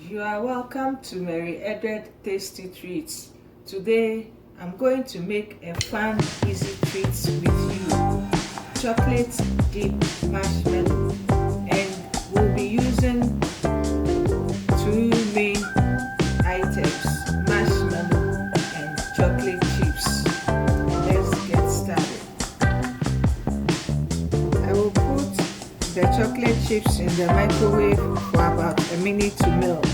You are welcome to Mary Edred Tasty Treats. Today I'm going to make a fun, easy treat with you. Chocolate dipped marshmallow, and we'll be using two main items, marshmallow and chocolate chips. Let's get started. I will put the chocolate chips in the microwave for about a minute to melt.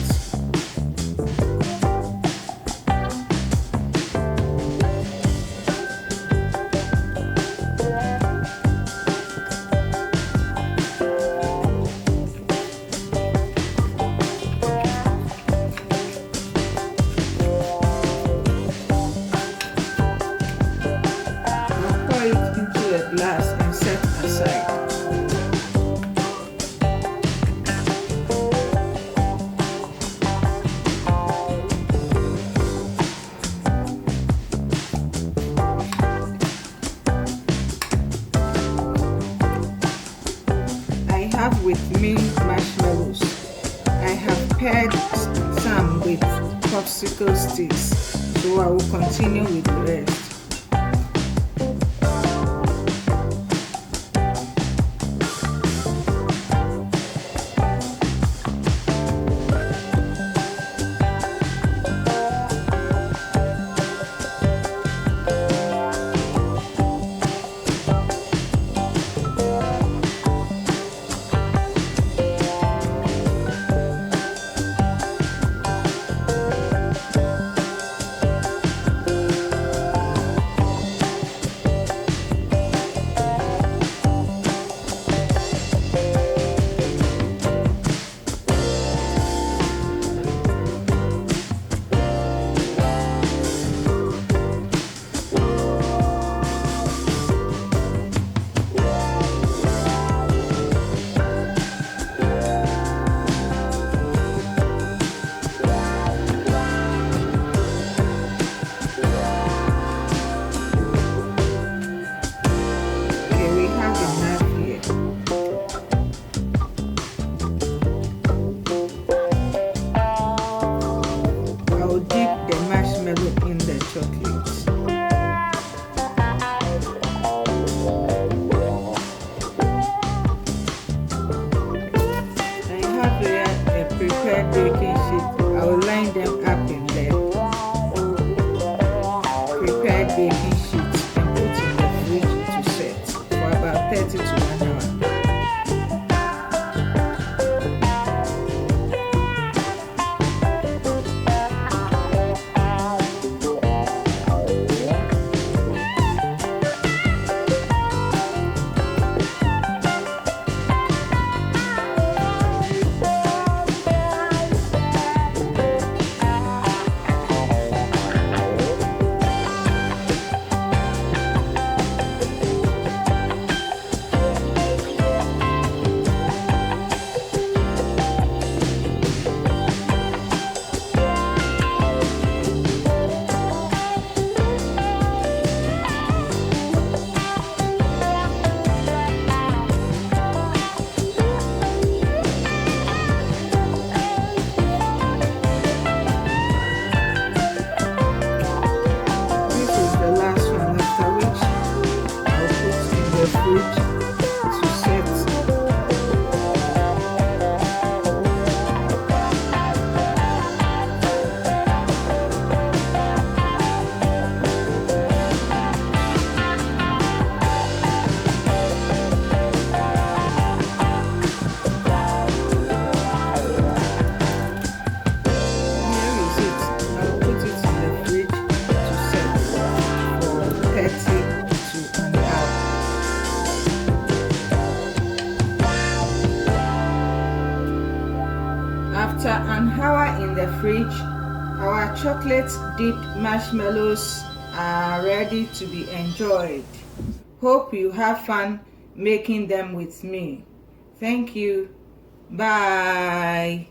I'll pour it into a glass and set aside. I have with me marshmallows. I have paired some with popsicle sticks, so I will continue with the rest. Dip the marshmallow in the chocolate. I have here a prepared baking sheet. I will line them up in the prepared baking sheet and put in the fridge to set for about 30 to 1 hour. Fridge to set. Here is it. I'll put it in the fridge to set for 30 to an hour. After an hour in the fridge, our chocolate dipped marshmallows are ready to be enjoyed. Hope you have fun making them with me. Thank you. Bye.